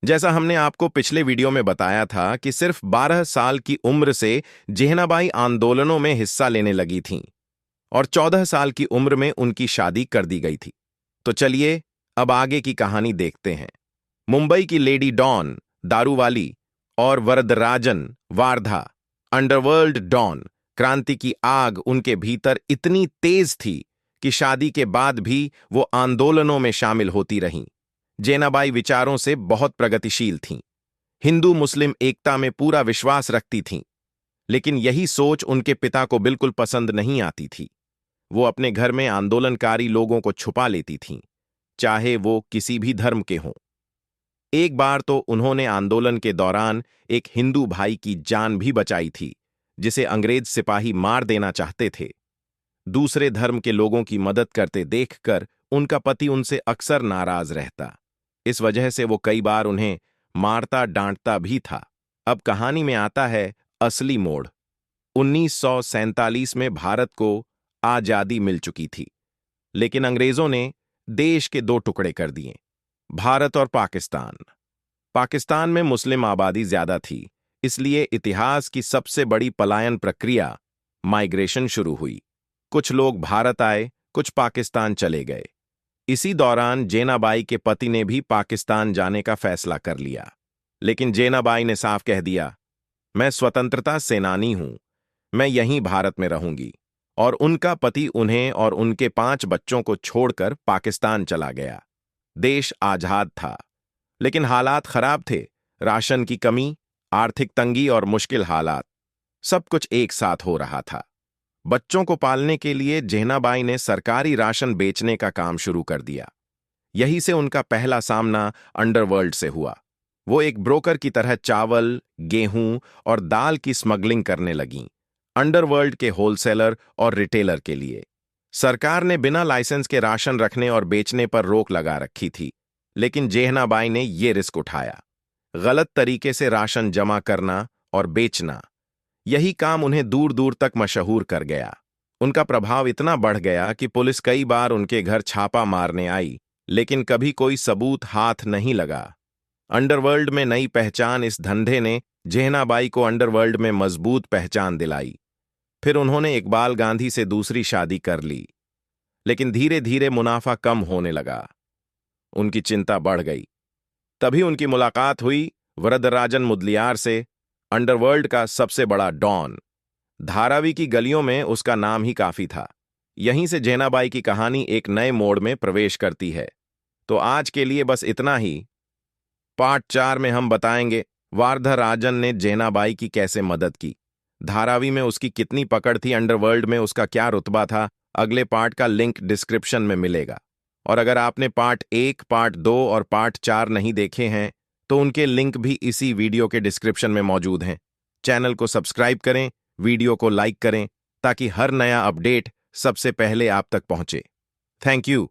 जैसा हमने आपको पिछले वीडियो में बताया था कि सिर्फ 12 साल की उम्र से जेहनाबाई आंदोलनों में हिस्सा लेने लगी थीं और 14 साल की उम्र में उनकी शादी कर दी गई थी। तो चलिए अब आगे की कहानी देखते हैं। मुंबई की लेडी डॉन दारूवाली और वरदराजन वारधा अंडरवर्ल्ड डॉन क्रांति की आग उनके भीतर इतनी तेज थी कि शादी के बाद भी वो आंदोलनों में शामिल होती रहीं। जेनाबाई विचारों से बहुत प्रगतिशील थीं, हिंदू मुस्लिम एकता में पूरा विश्वास रखती थीं, लेकिन यही सोच उनके पिता को बिल्कुल पसंद नहीं आती थी। वो अपने घर में आंदोलनकारी लोगों को छुपा लेती थीं, चाहे वो किसी भी धर्म के हों। एक बार तो उन्होंने आंदोलन के दौरान एक हिंदू भाई की जान भी बचाई थी, जिसे अंग्रेज सिपाही मार देना चाहते थे। दूसरे धर्म के लोगों की मदद करते देखकर उनका पति उनसे अक्सर नाराज रहता। इस वजह से वो कई बार उन्हें मारता डांटता भी था। अब कहानी में आता है असली मोड़। 1947 में भारत को आजादी मिल चुकी थी, लेकिन अंग्रेजों ने देश के दो टुकड़े कर दिए, भारत और पाकिस्तान। पाकिस्तान में मुस्लिम आबादी ज्यादा थी, इसलिए इतिहास की सबसे बड़ी पलायन प्रक्रिया माइग्रेशन शुरू हुई। कुछ लोग भारत आए, कुछ पाकिस्तान चले गए। इसी दौरान जेनाबाई के पति ने भी पाकिस्तान जाने का फैसला कर लिया, लेकिन जेनाबाई ने साफ कह दिया, मैं स्वतंत्रता सेनानी हूं, मैं यहीं भारत में रहूंगी। और उनका पति उन्हें और उनके 5 बच्चों को छोड़कर पाकिस्तान चला गया। देश आजाद था, लेकिन हालात खराब थे। राशन की कमी, आर्थिक तंगी और मुश्किल हालात, सब कुछ एक साथ हो रहा था। बच्चों को पालने के लिए जेनाबाई ने सरकारी राशन बेचने का काम शुरू कर दिया। यही से उनका पहला सामना अंडरवर्ल्ड से हुआ। वो एक ब्रोकर की तरह चावल, गेहूं और दाल की स्मगलिंग करने लगीं, अंडरवर्ल्ड के होलसेलर और रिटेलर के लिए। सरकार ने बिना लाइसेंस के राशन रखने और बेचने पर रोक लगा रखी थी, लेकिन जेहनाबाई ने ये रिस्क उठाया। गलत तरीके से राशन जमा करना और बेचना, यही काम उन्हें दूर दूर तक मशहूर कर गया। उनका प्रभाव इतना बढ़ गया कि पुलिस कई बार उनके घर छापा मारने आई, लेकिन कभी कोई सबूत हाथ नहीं लगा। अंडरवर्ल्ड में नई पहचान इस धंधे ने जेहनाबाई को अंडरवर्ल्ड में मजबूत पहचान दिलाई। फिर उन्होंने इकबाल गांधी से दूसरी शादी कर ली, लेकिन धीरे धीरे मुनाफा कम होने लगा। उनकी चिंता बढ़ गई। तभी उनकी मुलाकात हुई वरदराजन मुदलियार से, अंडरवर्ल्ड का सबसे बड़ा डॉन। धारावी की गलियों में उसका नाम ही काफी था। यहीं से जेनाबाई की कहानी एक नए मोड़ में प्रवेश करती है। तो आज के लिए बस इतना ही। पार्ट 4 में हम बताएंगे वारधराजन ने जेनाबाई की कैसे मदद की, धारावी में उसकी कितनी पकड़ थी, अंडरवर्ल्ड में उसका क्या रुतबा था। अगले पार्ट का लिंक डिस्क्रिप्शन में मिलेगा। और अगर आपने पार्ट 1, पार्ट 2 और पार्ट 4 नहीं देखे हैं, तो उनके लिंक भी इसी वीडियो के डिस्क्रिप्शन में मौजूद हैं। चैनल को सब्सक्राइब करें, वीडियो को लाइक करें, ताकि हर नया अपडेट सबसे पहले आप तक पहुंचे। Thank you.